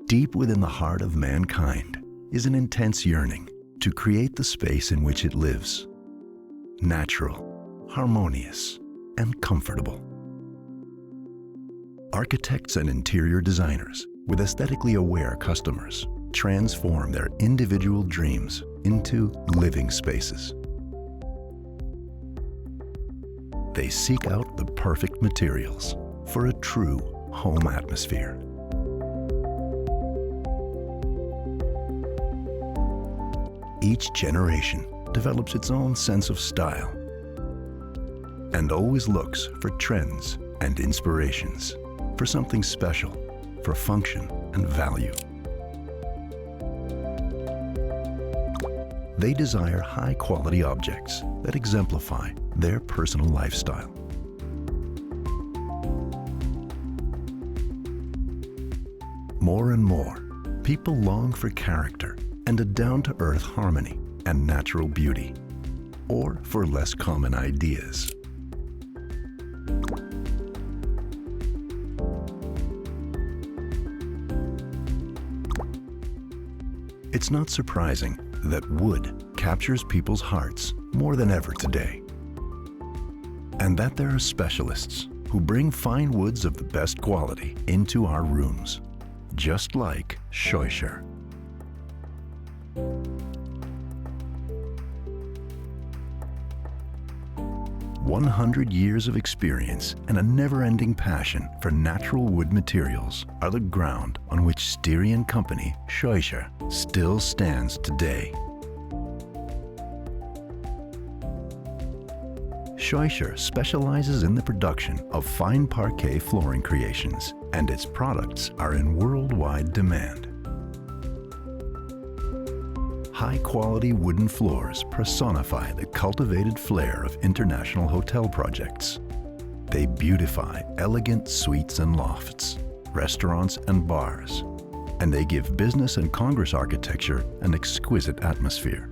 Deep within the heart of mankind is an intense yearning to create the space in which it lives. Natural, harmonious, and comfortable. Architects and interior designers with aesthetically aware customers transform their individual dreams into living spaces. They seek out the perfect materials for a true home atmosphere. Each generation develops its own sense of style and always looks for trends and inspirations, for something special, for function and value. They desire high-quality objects that exemplify their personal lifestyle. More and more, people long for character and a down-to-earth harmony and natural beauty, or for less common ideas. It's not surprising that wood captures people's hearts more than ever today, and that there are specialists who bring fine woods of the best quality into our rooms, just like Scheucher. 100 years of experience and a never-ending passion for natural wood materials are the ground on which Styrian company Scheucher still stands today. Scheucher specializes in the production of fine parquet flooring creations, and its products are in worldwide demand. High-quality wooden floors personify the cultivated flair of international hotel projects. They beautify elegant suites and lofts, restaurants and bars, and they give business and congress architecture an exquisite atmosphere.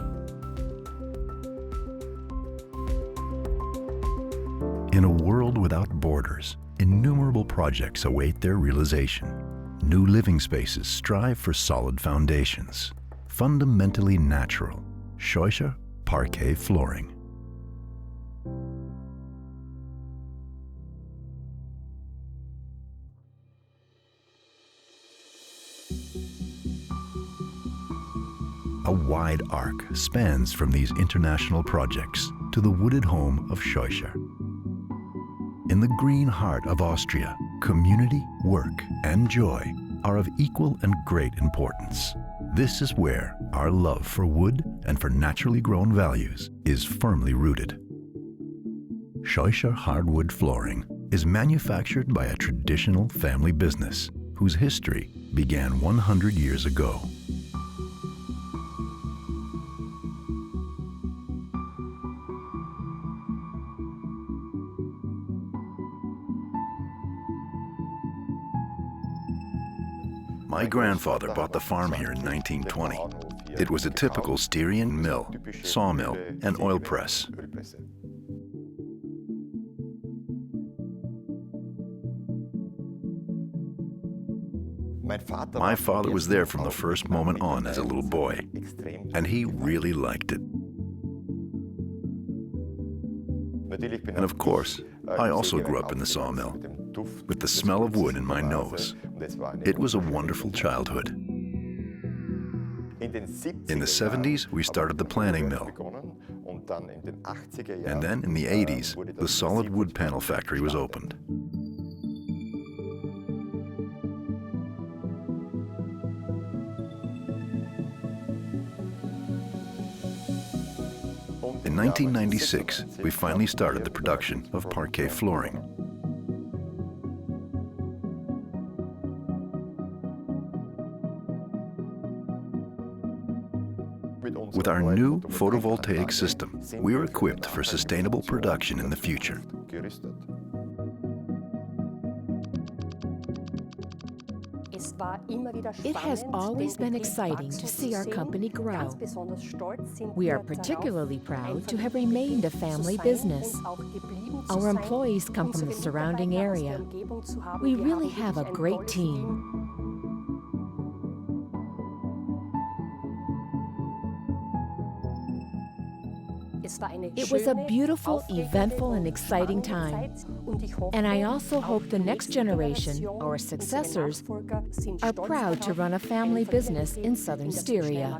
In a world without borders, innumerable projects await their realization. New living spaces strive for solid foundations. Fundamentally natural, Scheucher Parquet Flooring. A wide arc spans from these international projects to the wooded home of Scheucher. In the green heart of Austria, community, work, and joy are of equal and great importance. This is where our love for wood and for naturally grown values is firmly rooted. Scheucher Hardwood Flooring is manufactured by a traditional family business whose history began 100 years ago. My grandfather bought the farm here in 1920. It was a typical Styrian mill, sawmill, and oil press. My father was there from the first moment on as a little boy, and he really liked it. And of course, I also grew up in the sawmill, with the smell of wood in my nose. It was a wonderful childhood. In the 70s, we started the planing mill. And then in the 80s, the solid wood panel factory was opened. In 1996, we finally started the production of parquet flooring. With our new photovoltaic system, we are equipped for sustainable production in the future. It has always been exciting to see our company grow. We are particularly proud to have remained a family business. Our employees come from the surrounding area. We really have a great team. It was a beautiful, eventful, and exciting time. And I also hope the next generation, our successors, are proud to run a family business in southern Styria.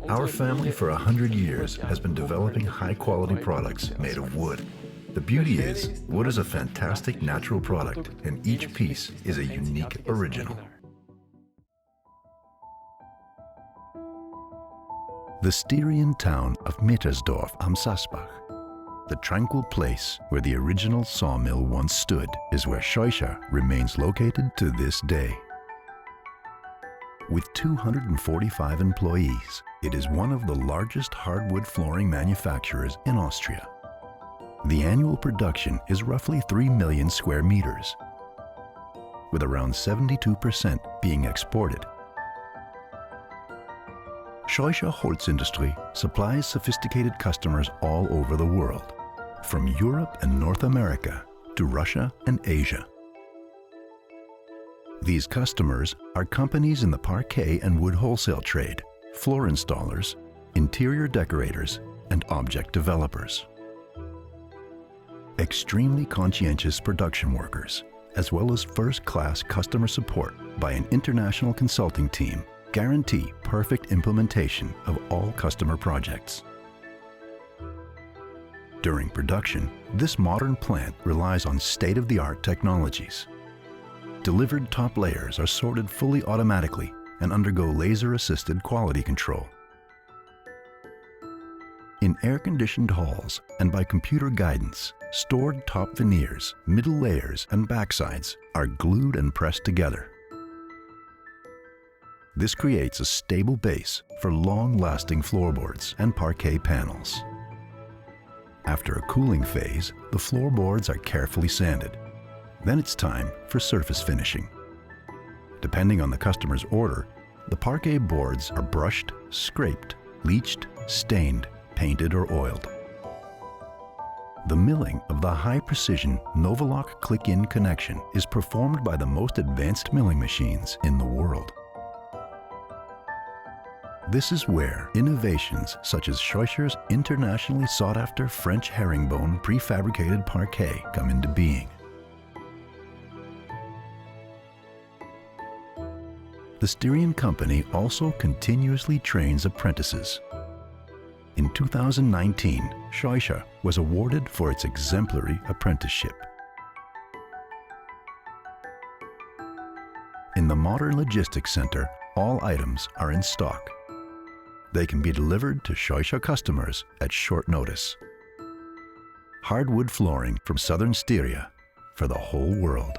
Our family for 100 years has been developing high-quality products made of wood. The beauty is, wood is a fantastic natural product, and each piece is a unique original. The Styrian town of Mittersdorf am Sassbach, the tranquil place where the original sawmill once stood, is where Scheucher remains located to this day. With 245 employees, it is one of the largest hardwood flooring manufacturers in Austria. The annual production is roughly 3 million square meters, with around 72% being exported. Scheucher Holzindustrie supplies sophisticated customers all over the world, from Europe and North America to Russia and Asia. These customers are companies in the parquet and wood wholesale trade, floor installers, interior decorators, and object developers. Extremely conscientious production workers, as well as first-class customer support by an international consulting team, guarantee perfect implementation of all customer projects. During production, this modern plant relies on state-of-the-art technologies. Delivered top layers are sorted fully automatically and undergo laser-assisted quality control. In air-conditioned halls and by computer guidance, stored top veneers, middle layers, and backsides are glued and pressed together. This creates a stable base for long-lasting floorboards and parquet panels. After a cooling phase, the floorboards are carefully sanded. Then it's time for surface finishing. Depending on the customer's order, the parquet boards are brushed, scraped, bleached, stained, painted, or oiled. The milling of the high-precision Novalock click-in connection is performed by the most advanced milling machines in the world. This is where innovations such as Scheucher's internationally sought-after French herringbone prefabricated parquet come into being. The Styrian company also continuously trains apprentices. In 2019, Scheucher was awarded for its exemplary apprenticeship. In the modern logistics center, all items are in stock. They can be delivered to Scheucher customers at short notice. Hardwood flooring from southern Styria for the whole world.